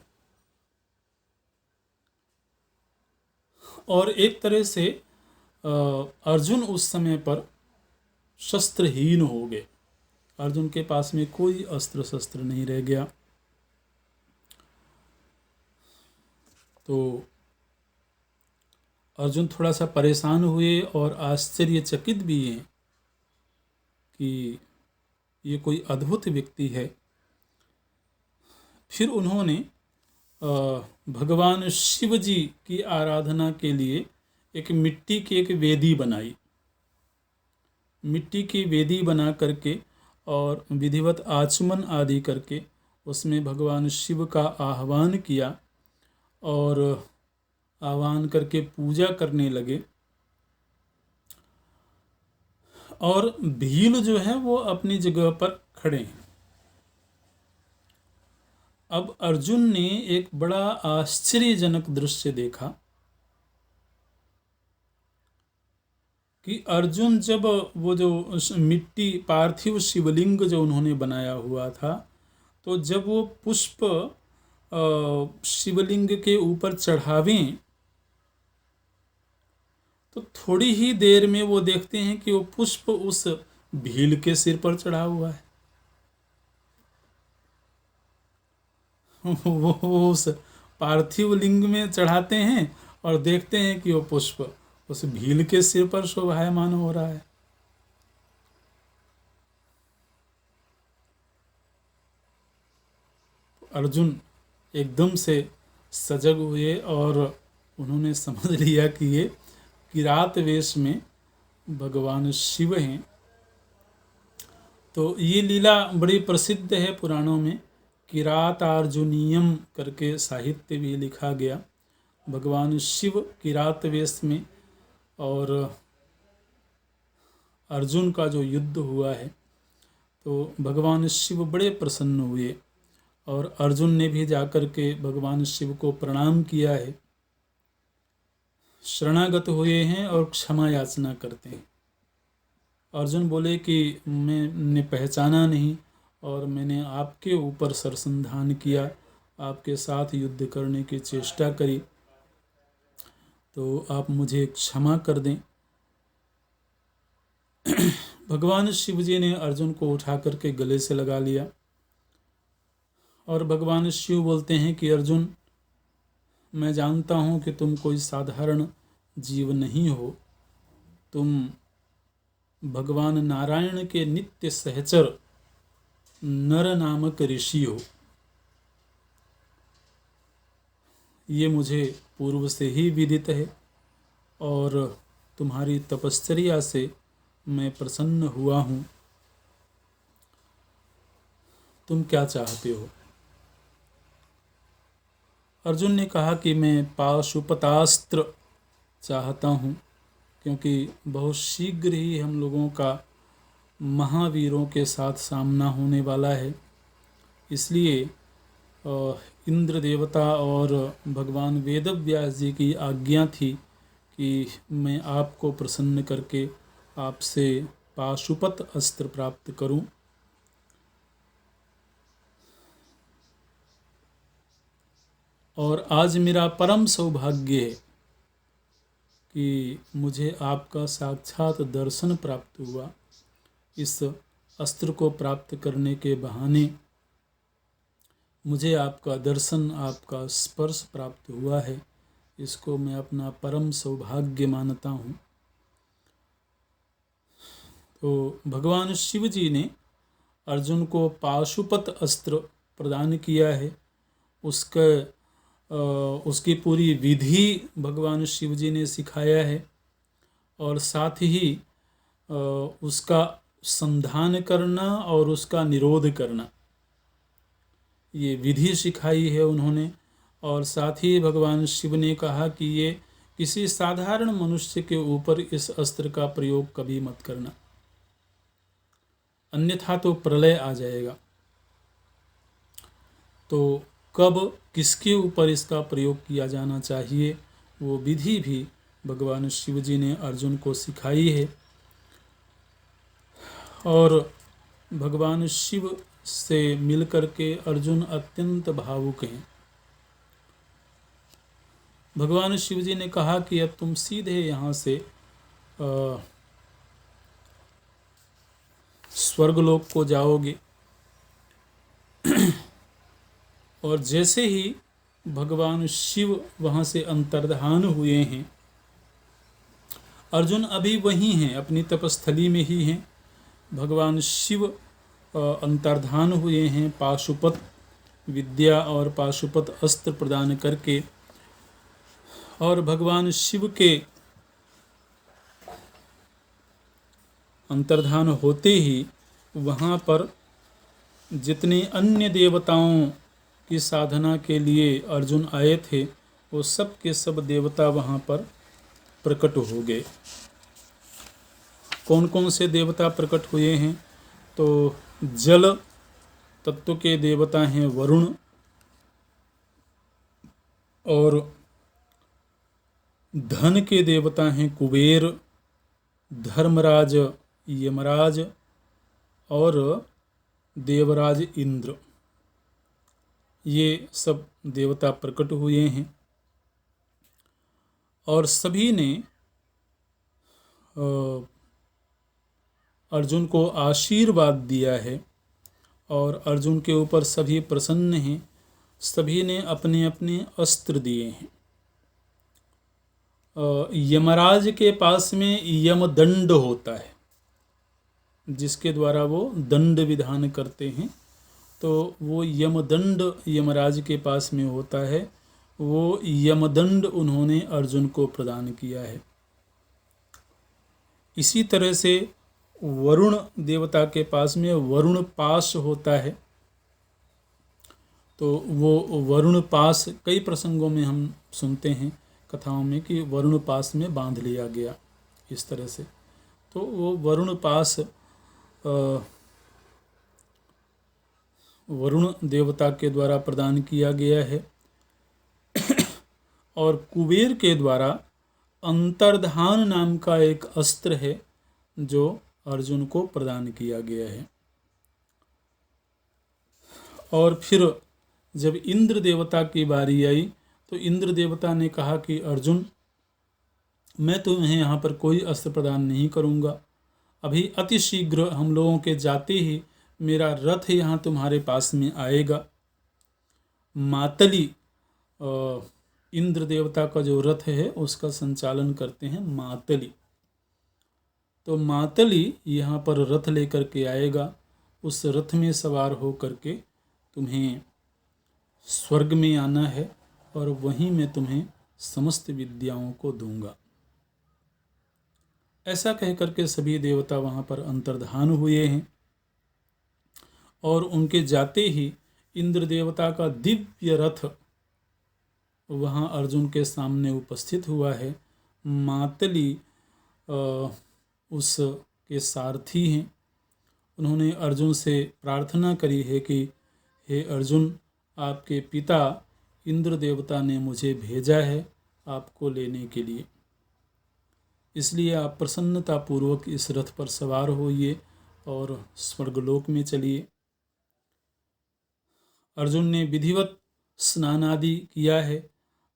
और एक तरह से अर्जुन उस समय पर शस्त्रहीन हो गए। अर्जुन के पास में कोई अस्त्र शस्त्र नहीं रह गया। तो अर्जुन थोड़ा सा परेशान हुए और आश्चर्यचकित भी हैं कि ये कोई अद्भुत व्यक्ति है। फिर उन्होंने भगवान शिव जी की आराधना के लिए एक मिट्टी की एक वेदी बनाई। मिट्टी की वेदी बना करके और विधिवत आचमन आदि करके उसमें भगवान शिव का आह्वान किया और आह्वान करके पूजा करने लगे। और भील जो है वो अपनी जगह पर खड़े हैं। अब अर्जुन ने एक बड़ा आश्चर्यजनक दृश्य देखा कि अर्जुन जब वो जो मिट्टी पार्थिव शिवलिंग जो उन्होंने बनाया हुआ था, तो जब वो पुष्प शिवलिंग के ऊपर चढ़ावें तो थोड़ी ही देर में वो देखते हैं कि वो पुष्प उस भील के सिर पर चढ़ा हुआ है। वो उस पार्थिव लिंग में चढ़ाते हैं और देखते हैं कि वो पुष्प उस भील के सिर पर शोभायमान हो रहा है। अर्जुन एकदम से सजग हुए और उन्होंने समझ लिया कि ये किरात वेश में भगवान शिव हैं। तो ये लीला बड़ी प्रसिद्ध है पुराणों में, किरातार्जुनीयम करके साहित्य भी लिखा गया। भगवान शिव किरात वेश में और अर्जुन का जो युद्ध हुआ है, तो भगवान शिव बड़े प्रसन्न हुए और अर्जुन ने भी जाकर के भगवान शिव को प्रणाम किया है, शरणागत हुए हैं और क्षमा याचना करते हैं। अर्जुन बोले कि मैंने पहचाना नहीं और मैंने आपके ऊपर सरसंधान किया, आपके साथ युद्ध करने की चेष्टा करी, तो आप मुझे क्षमा कर दें। भगवान शिव जी ने अर्जुन को उठा करके गले से लगा लिया और भगवान शिव बोलते हैं कि अर्जुन, मैं जानता हूँ कि तुम कोई साधारण जीव नहीं हो, तुम भगवान नारायण के नित्य सहचर नर नामक ऋषि हो। ये मुझे पूर्व से ही विदित है और तुम्हारी तपश्चर्या से मैं प्रसन्न हुआ हूँ। तुम क्या चाहते हो? अर्जुन ने कहा कि मैं पाशुपतास्त्र चाहता हूँ, क्योंकि बहुत शीघ्र ही हम लोगों का महावीरों के साथ सामना होने वाला है। इसलिए इंद्र देवता और भगवान वेदव्यास जी की आज्ञा थी कि मैं आपको प्रसन्न करके आपसे पाशुपत अस्त्र प्राप्त करूं। और आज मेरा परम सौभाग्य है कि मुझे आपका साक्षात दर्शन प्राप्त हुआ। इस अस्त्र को प्राप्त करने के बहाने मुझे आपका दर्शन, आपका स्पर्श प्राप्त हुआ है। इसको मैं अपना परम सौभाग्य मानता हूँ। तो भगवान शिव जी ने अर्जुन को पाशुपत अस्त्र प्रदान किया है। उसकी पूरी विधि भगवान शिव जी ने सिखाया है और साथ ही उसका संधान करना और उसका निरोध करना, ये विधि सिखाई है उन्होंने। और साथ ही भगवान शिव ने कहा कि ये किसी साधारण मनुष्य के ऊपर इस अस्त्र का प्रयोग कभी मत करना, अन्यथा तो प्रलय आ जाएगा। तो कब किसके ऊपर इसका प्रयोग किया जाना चाहिए, वो विधि भी भगवान शिव जी ने अर्जुन को सिखाई है। और भगवान शिव से मिलकर के अर्जुन अत्यंत भावुक हैं। भगवान शिव जी ने कहा कि अब तुम सीधे यहाँ से स्वर्गलोक को जाओगे। और जैसे ही भगवान शिव वहाँ से अंतर्धान हुए हैं, अर्जुन अभी वहीं हैं, अपनी तपस्थली में ही हैं। भगवान शिव अंतर्धान हुए हैं पाशुपत विद्या और पाशुपत अस्त्र प्रदान करके। और भगवान शिव के अंतर्धान होते ही वहाँ पर जितने अन्य देवताओं की साधना के लिए अर्जुन आए थे, वो सब के सब देवता वहाँ पर प्रकट हो गए। कौन कौन से देवता प्रकट हुए हैं? तो जल तत्व के देवता हैं वरुण, और धन के देवता हैं कुबेर, धर्मराज यमराज और देवराज इंद्र। ये सब देवता प्रकट हुए हैं और सभी ने अर्जुन को आशीर्वाद दिया है और अर्जुन के ऊपर सभी प्रसन्न हैं। सभी ने अपने अपने अस्त्र दिए हैं। यमराज के पास में यमदंड होता है, जिसके द्वारा वो दंड विधान करते हैं। तो वो यमदंड यमराज के पास में होता है। वो यमदंड उन्होंने अर्जुन को प्रदान किया है। इसी तरह से वरुण देवता के पास में वरुण पाश होता है। तो वो वरुण पाश कई प्रसंगों में हम सुनते हैं कथाओं में कि वरुण पाश में बांध लिया गया, इस तरह से। तो वो वरुण पाश वरुण देवता के द्वारा प्रदान किया गया है। और कुबेर के द्वारा अंतर्धान नाम का एक अस्त्र है जो अर्जुन को प्रदान किया गया है। और फिर जब इंद्र देवता की बारी आई तो इंद्र देवता ने कहा कि अर्जुन, मैं तुम्हें यहाँ पर कोई अस्त्र प्रदान नहीं करूँगा। अभी अति शीघ्र हम लोगों के जाते ही मेरा रथ यहाँ तुम्हारे पास में आएगा। मातली इंद्र देवता का जो रथ है उसका संचालन करते हैं मातली। तो मातली यहाँ पर रथ लेकर के आएगा, उस रथ में सवार हो करके तुम्हें स्वर्ग में आना है और वहीं मैं तुम्हें समस्त विद्याओं को दूंगा। ऐसा कह करके सभी देवता वहाँ पर अंतर्धान हुए हैं और उनके जाते ही इंद्र देवता का दिव्य रथ वहाँ अर्जुन के सामने उपस्थित हुआ है। मातली उसके सारथी हैं। उन्होंने अर्जुन से प्रार्थना करी है कि हे अर्जुन, आपके पिता इंद्र देवता ने मुझे भेजा है आपको लेने के लिए, इसलिए आप प्रसन्नतापूर्वक इस रथ पर सवार होइए और स्वर्गलोक में चलिए। अर्जुन ने विधिवत स्नान आदि किया है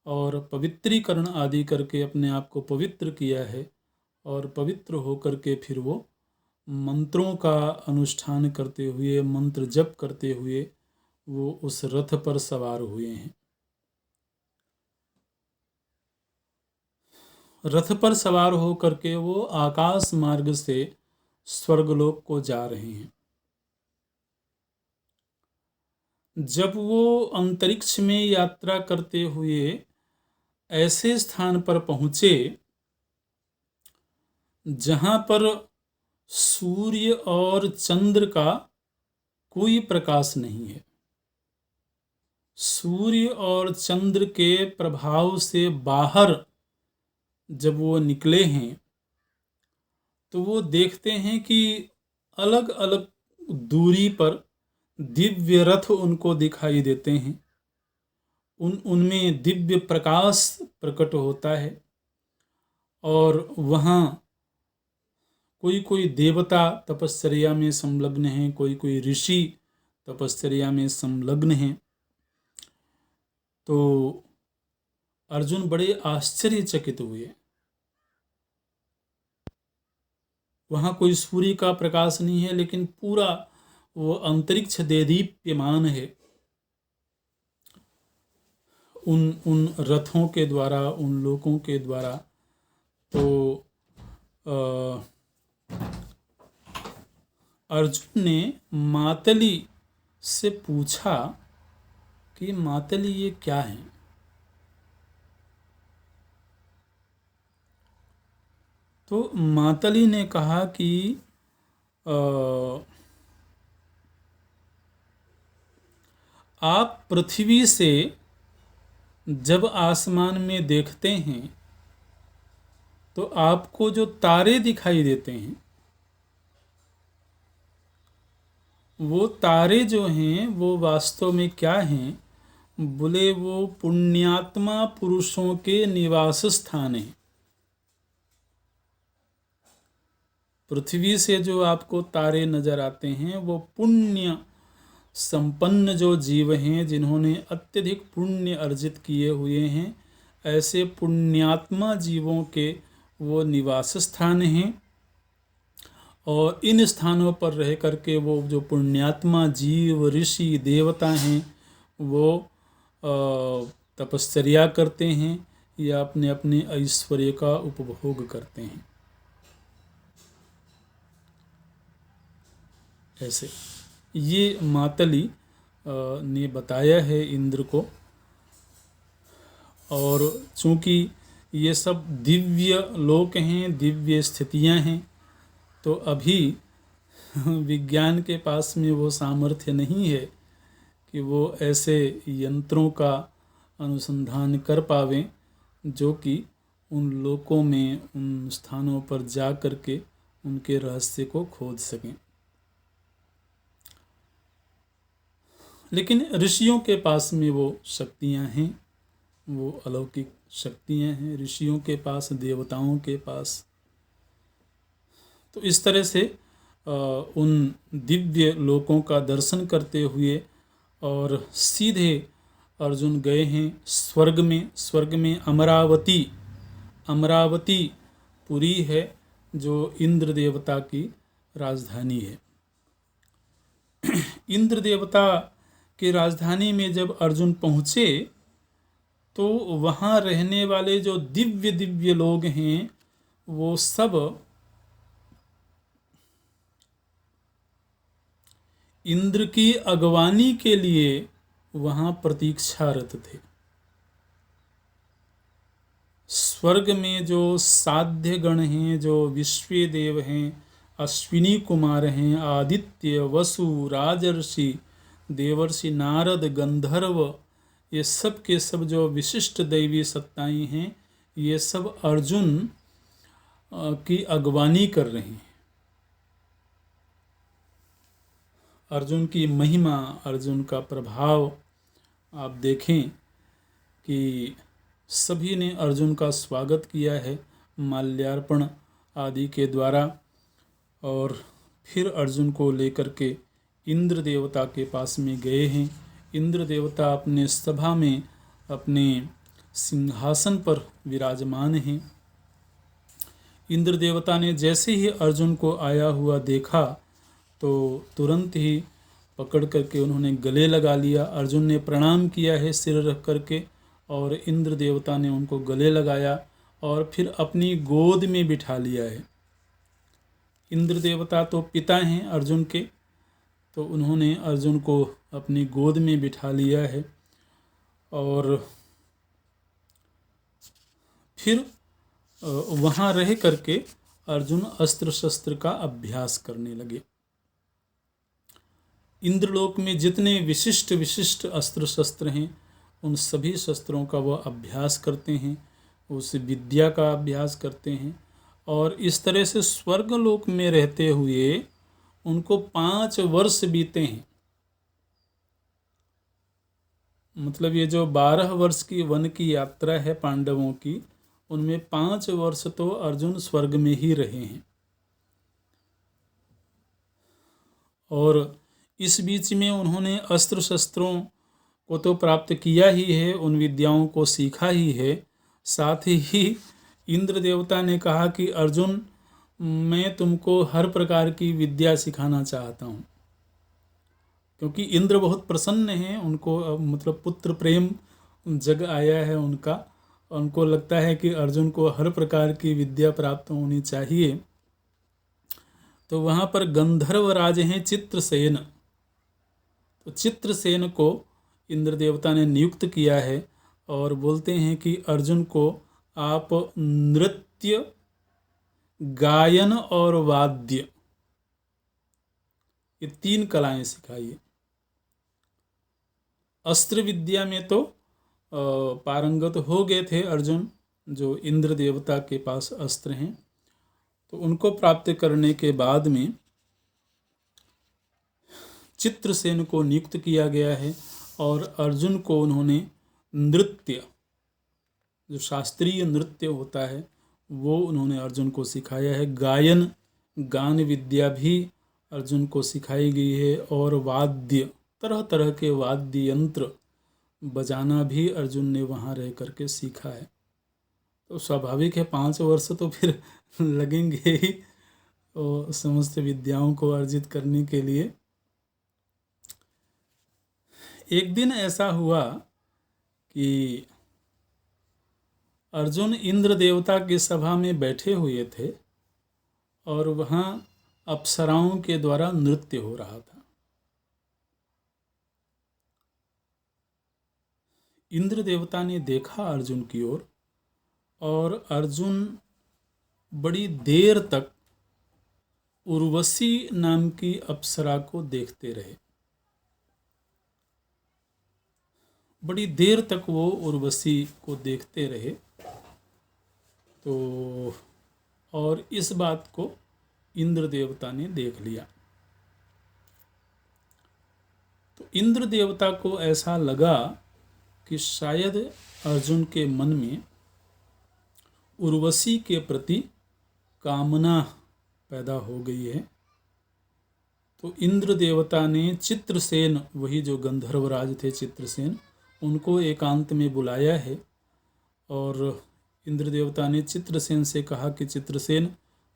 और पवित्रीकरण आदि करके अपने आप को पवित्र किया है और पवित्र होकर के फिर वो मंत्रों का अनुष्ठान करते हुए, मंत्र जप करते हुए वो उस रथ पर सवार हुए हैं। रथ पर सवार हो करके वो आकाश मार्ग से स्वर्गलोक को जा रहे हैं। जब वो अंतरिक्ष में यात्रा करते हुए ऐसे स्थान पर पहुंचे जहां पर सूर्य और चंद्र का कोई प्रकाश नहीं है, सूर्य और चंद्र के प्रभाव से बाहर जब वो निकले हैं तो वो देखते हैं कि अलग अलग दूरी पर दिव्य रथ उनको दिखाई देते हैं। उनमें दिव्य प्रकाश प्रकट होता है और वहाँ कोई कोई देवता तपश्चर्या में संलग्न हैं, कोई कोई ऋषि तपश्चर्या में संलग्न हैं। तो अर्जुन बड़े आश्चर्यचकित हुए। वहाँ कोई सूर्य का प्रकाश नहीं है, लेकिन पूरा वो अंतरिक्ष देदीप्यमान है उन रथों के द्वारा, उन लोकों के द्वारा। तो अर्जुन ने मातली से पूछा कि मातली ये क्या है? तो मातली ने कहा कि आप पृथ्वी से जब आसमान में देखते हैं तो आपको जो तारे दिखाई देते हैं, वो तारे जो हैं वो वास्तव में क्या हैं? बोले वो पुण्यात्मा पुरुषों के निवास स्थान हैं। पृथ्वी से जो आपको तारे नजर आते हैं वो पुण्य संपन्न जो जीव हैं, जिन्होंने अत्यधिक पुण्य अर्जित किए हुए हैं, ऐसे पुण्यात्मा जीवों के वो निवास स्थान हैं। और इन स्थानों पर रह करके वो जो पुण्यात्मा जीव, ऋषि, देवता हैं, वो तपश्चर्या करते हैं या अपने अपने ऐश्वर्य का उपभोग करते हैं। ऐसे ये मातली ने बताया है इंद्र को। और चूंकि ये सब दिव्य लोक हैं, दिव्य स्थितियां हैं, तो अभी विज्ञान के पास में वो सामर्थ्य नहीं है कि वो ऐसे यंत्रों का अनुसंधान कर पावें जो कि उन लोकों में, उन स्थानों पर जा कर के उनके रहस्य को खोज सकें। लेकिन ऋषियों के पास में वो शक्तियां हैं, वो अलौकिक शक्तियां हैं ऋषियों के पास, देवताओं के पास। तो इस तरह से उन दिव्य लोकों का दर्शन करते हुए और सीधे अर्जुन गए हैं स्वर्ग में। स्वर्ग में अमरावती पुरी है, जो इंद्र देवता की राजधानी है। इंद्र देवता की राजधानी में जब अर्जुन पहुँचे तो वहाँ रहने वाले जो दिव्य दिव्य लोग हैं वो सब इंद्र की अगवानी के लिए वहां प्रतीक्षारत थे। स्वर्ग में जो साध्य गण हैं, जो विश्व देव हैं, अश्विनी कुमार हैं, आदित्य, वसु, राजर्षि, देवर्षि, नारद, गंधर्व, ये सब के सब जो विशिष्ट दैवी सत्ताएं हैं, ये सब अर्जुन की अगवानी कर रहे हैं। अर्जुन की महिमा, अर्जुन का प्रभाव आप देखें कि सभी ने अर्जुन का स्वागत किया है माल्यार्पण आदि के द्वारा, और फिर अर्जुन को लेकर के इंद्र देवता के पास में गए हैं। इंद्र देवता अपने सभा में अपने सिंहासन पर विराजमान हैं। इंद्र देवता ने जैसे ही अर्जुन को आया हुआ देखा तो तुरंत ही पकड़ करके उन्होंने गले लगा लिया। अर्जुन ने प्रणाम किया है सिर रख करके, और इंद्र देवता ने उनको गले लगाया और फिर अपनी गोद में बिठा लिया है। इंद्र देवता तो पिता हैं अर्जुन के, तो उन्होंने अर्जुन को अपनी गोद में बिठा लिया है और फिर वहाँ रह करके अर्जुन अस्त्र शस्त्र का अभ्यास करने लगे। इंद्रलोक में जितने विशिष्ट विशिष्ट अस्त्र शस्त्र हैं, उन सभी शस्त्रों का वह अभ्यास करते हैं, उस विद्या का अभ्यास करते हैं, और इस तरह से स्वर्गलोक में रहते हुए उनको 5 वर्ष बीते हैं। मतलब ये जो 12 वर्ष की वन की यात्रा है पांडवों की, उनमें 5 वर्ष तो अर्जुन स्वर्ग में ही रहे हैं। और इस बीच में उन्होंने अस्त्र शस्त्रों को तो प्राप्त किया ही है, उन विद्याओं को सीखा ही है। साथ ही इंद्र देवता ने कहा कि अर्जुन, मैं तुमको हर प्रकार की विद्या सिखाना चाहता हूँ, क्योंकि इंद्र बहुत प्रसन्न हैं। उनको मतलब पुत्र प्रेम जग आया है उनका। उनको लगता है कि अर्जुन को हर प्रकार की विद्या प्राप्त होनी चाहिए। तो वहाँ पर गंधर्व राज हैं चित्रसेन। तो चित्रसेन को इंद्र देवता ने नियुक्त किया है और बोलते हैं कि अर्जुन को आप नृत्य, गायन और वाद्य, ये 3 कलाएं सिखाइए। अस्त्र विद्या में तो पारंगत हो गए थे अर्जुन, जो इंद्र देवता के पास अस्त्र हैं। तो उनको प्राप्त करने के बाद में चित्रसेन को नियुक्त किया गया है और अर्जुन को उन्होंने नृत्य, जो शास्त्रीय नृत्य होता है, वो उन्होंने अर्जुन को सिखाया है। गायन, गान विद्या भी अर्जुन को सिखाई गई है, और वाद्य, तरह तरह के वाद्य यंत्र बजाना भी अर्जुन ने वहाँ रह करके सीखा है। तो स्वाभाविक है 5 वर्ष तो फिर लगेंगे ही समस्त विद्याओं को अर्जित करने के लिए। एक दिन ऐसा हुआ कि अर्जुन इंद्र देवता की सभा में बैठे हुए थे और वहाँ अप्सराओं के द्वारा नृत्य हो रहा था। इंद्र देवता ने देखा अर्जुन की ओर, और अर्जुन बड़ी देर तक उर्वशी नाम की अप्सरा को देखते रहे। बड़ी देर तक वो उर्वशी को देखते रहे। तो और इस बात को इंद्र देवता ने देख लिया। तो इंद्र देवता को ऐसा लगा कि शायद अर्जुन के मन में उर्वशी के प्रति कामना पैदा हो गई है। तो इंद्र देवता ने चित्रसेन, वही जो गंधर्वराज थे चित्रसेन, उनको एकांत में बुलाया है और इंद्र देवता ने चित्रसेन से कहा कि चित्रसेन,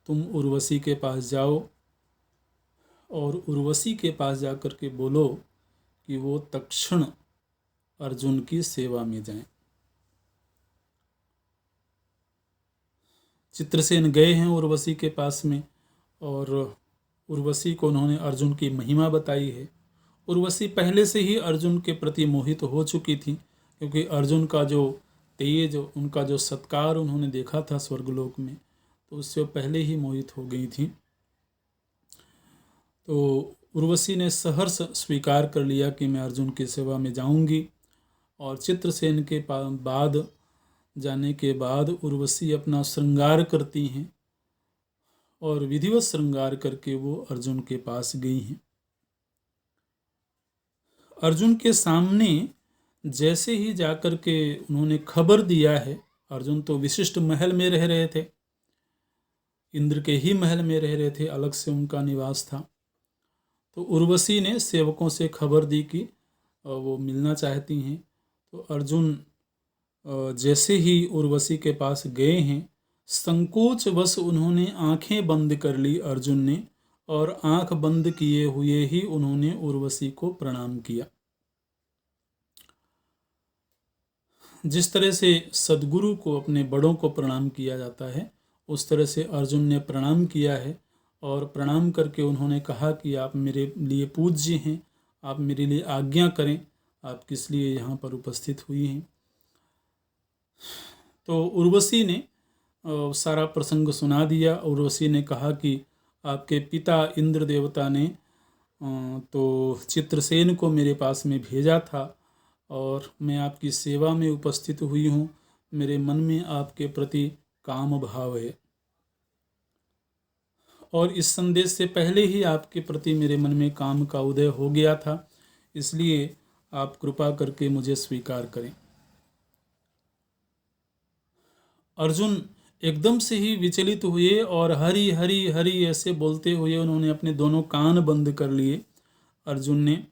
तुम उर्वशी के पास जाओ और उर्वशी के पास जाकर के बोलो कि वो तत्क्षण अर्जुन की सेवा में जाएं। चित्रसेन गए हैं उर्वशी के पास में और उर्वशी को उन्होंने अर्जुन की महिमा बताई है। उर्वशी पहले से ही अर्जुन के प्रति मोहित हो चुकी थी, क्योंकि अर्जुन का जो तेज, उनका जो सत्कार उन्होंने देखा था स्वर्गलोक में, तो उससे पहले ही मोहित हो गई थी। तो उर्वशी ने सहर्ष स्वीकार कर लिया कि मैं अर्जुन की सेवा में जाऊंगी। और चित्रसेन के बाद जाने के बाद उर्वशी अपना श्रृंगार करती हैं और विधिवत श्रृंगार करके वो अर्जुन के पास गई हैं। अर्जुन के सामने जैसे ही जाकर के उन्होंने खबर दिया है, अर्जुन तो विशिष्ट महल में रह रहे थे, इंद्र के ही महल में रह रहे थे, अलग से उनका निवास था। तो उर्वशी ने सेवकों से खबर दी कि वो मिलना चाहती हैं। तो अर्जुन जैसे ही उर्वशी के पास गए हैं, संकोचवश उन्होंने आंखें बंद कर ली अर्जुन ने, और आंख बंद किए हुए ही उन्होंने उर्वशी को प्रणाम किया। जिस तरह से सद्गुरु को, अपने बड़ों को प्रणाम किया जाता है, उस तरह से अर्जुन ने प्रणाम किया है। और प्रणाम करके उन्होंने कहा कि आप मेरे लिए पूज्य हैं, आप मेरे लिए आज्ञा करें, आप किस लिए यहाँ पर उपस्थित हुई हैं। तो उर्वशी ने सारा प्रसंग सुना दिया। उर्वशी ने कहा कि आपके पिता इंद्र देवता ने तो चित्रसेन को मेरे पास में भेजा था और मैं आपकी सेवा में उपस्थित हुई हूँ। मेरे मन में आपके प्रति काम भाव है और इस संदेश से पहले ही आपके प्रति मेरे मन में काम का उदय हो गया था, इसलिए आप कृपा करके मुझे स्वीकार करें। अर्जुन एकदम से ही विचलित हुए और हरि हरि हरि ऐसे बोलते हुए उन्होंने अपने दोनों कान बंद कर लिए अर्जुन ने।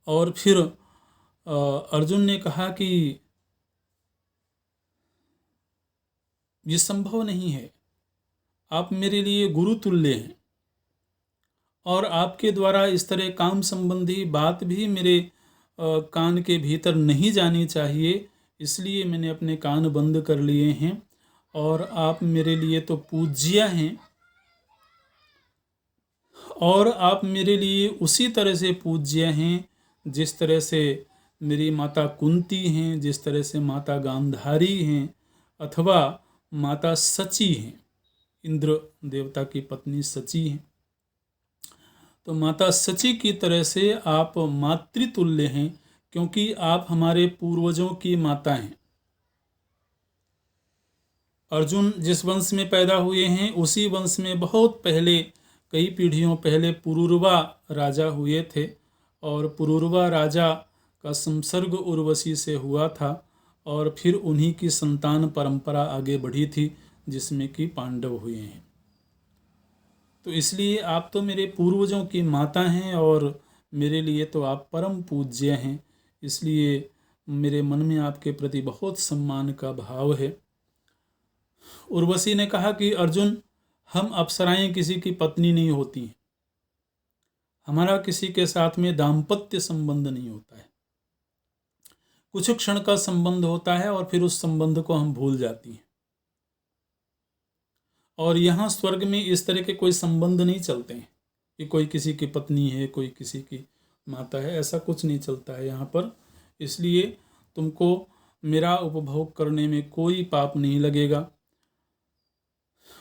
और फिर अर्जुन ने कहा कि ये संभव नहीं है, आप मेरे लिए गुरु तुल्य हैं और आपके द्वारा इस तरह काम संबंधी बात भी मेरे कान के भीतर नहीं जानी चाहिए, इसलिए मैंने अपने कान बंद कर लिए हैं। और आप मेरे लिए तो पूज्य हैं और आप मेरे लिए उसी तरह से पूज्य हैं जिस तरह से मेरी माता कुंती हैं, जिस तरह से माता गांधारी हैं, अथवा माता सची हैं, इंद्र देवता की पत्नी सची हैं। तो माता सची की तरह से आप मातृतुल्य हैं, क्योंकि आप हमारे पूर्वजों की माता हैं। अर्जुन जिस वंश में पैदा हुए हैं, उसी वंश में बहुत पहले, कई पीढ़ियों पहले पुरूरवा राजा हुए थे और पुरूरवा राजा का संसर्ग उर्वशी से हुआ था और फिर उन्हीं की संतान परंपरा आगे बढ़ी थी, जिसमें कि पांडव हुए हैं। तो इसलिए आप तो मेरे पूर्वजों की माता हैं और मेरे लिए तो आप परम पूज्य हैं, इसलिए मेरे मन में आपके प्रति बहुत सम्मान का भाव है। उर्वशी ने कहा कि अर्जुन, हम अप्सराएं किसी की पत्नी नहीं होती हैं, हमारा किसी के साथ में दाम्पत्य संबंध नहीं होता है। कुछ क्षण का संबंध होता है और फिर उस संबंध को हम भूल जाती हैं। और यहाँ स्वर्ग में इस तरह के कोई संबंध नहीं चलते हैं कि कोई किसी की पत्नी है, कोई किसी की माता है, ऐसा कुछ नहीं चलता है यहाँ पर। इसलिए तुमको मेरा उपभोग करने में कोई पाप नहीं लगेगा।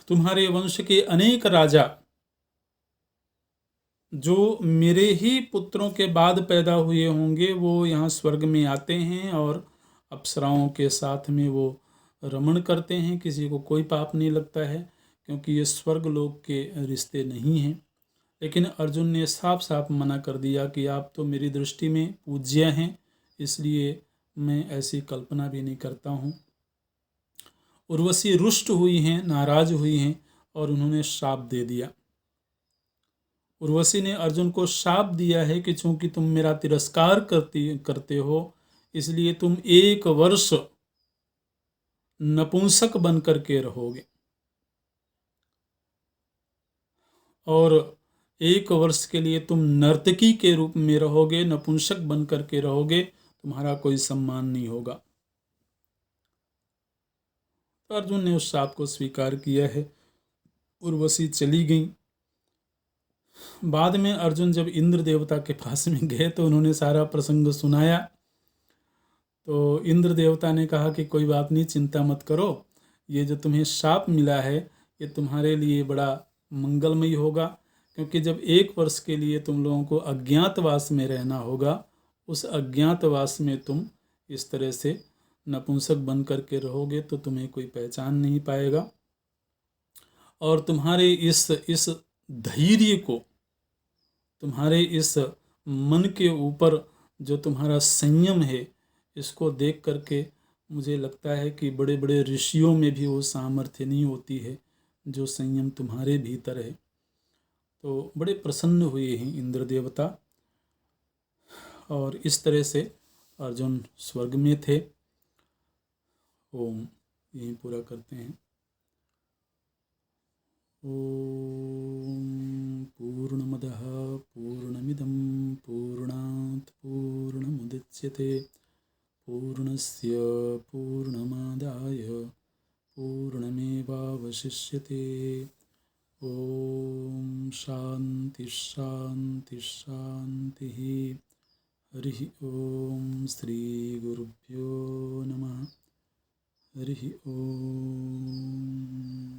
तुम्हारे वंश के अनेक राजा जो मेरे ही पुत्रों के बाद पैदा हुए होंगे, वो यहाँ स्वर्ग में आते हैं और अप्सराओं के साथ में वो रमण करते हैं, किसी को कोई पाप नहीं लगता है, क्योंकि ये स्वर्ग लोक के रिश्ते नहीं हैं। लेकिन अर्जुन ने साफ साफ मना कर दिया कि आप तो मेरी दृष्टि में पूज्य हैं, इसलिए मैं ऐसी कल्पना भी नहीं करता हूँ। उर्वशी रुष्ट हुई हैं, नाराज हुई हैं और उन्होंने श्राप दे दिया। उर्वशी ने अर्जुन को श्राप दिया है कि चूंकि तुम मेरा तिरस्कार करते हो, इसलिए तुम 1 वर्ष नपुंसक बन करके रहोगे और 1 वर्ष के लिए तुम नर्तकी के रूप में रहोगे, नपुंसक बन करके रहोगे, तुम्हारा कोई सम्मान नहीं होगा। तो अर्जुन ने उस श्राप को स्वीकार किया है। उर्वशी चली गई बाद में अर्जुन जब इंद्र देवता के पास में गए तो उन्होंने सारा प्रसंग सुनाया। तो इंद्र देवता ने कहा कि कोई बात नहीं, चिंता मत करो, ये जो तुम्हें शाप मिला है ये तुम्हारे लिए बड़ा मंगलमयी होगा, क्योंकि जब 1 वर्ष के लिए तुम लोगों को अज्ञातवास में रहना होगा, उस अज्ञातवास में तुम इस तरह से नपुंसक बन करके रहोगे तो तुम्हें कोई पहचान नहीं पाएगा, और तुम्हारे इस धैर्य को, तुम्हारे इस मन के ऊपर जो तुम्हारा संयम है, इसको देख करके मुझे लगता है कि बड़े बड़े ऋषियों में भी वो सामर्थ्य नहीं होती है जो संयम तुम्हारे भीतर है। तो बड़े प्रसन्न हुए हैं इंद्र देवता, और इस तरह से अर्जुन स्वर्ग में थे। ओम, यहीं पूरा करते हैं। ओम पूर्णमदः पूर्णमिदं पूर्णात् पूर्णमुदच्यते पूर्णस्य पूर्णमादाय पूर्णमेवावशिष्यते। ओम शांति शांति शांति। हरि ओम। श्री गुरुभ्यो नमः। हरि ओम।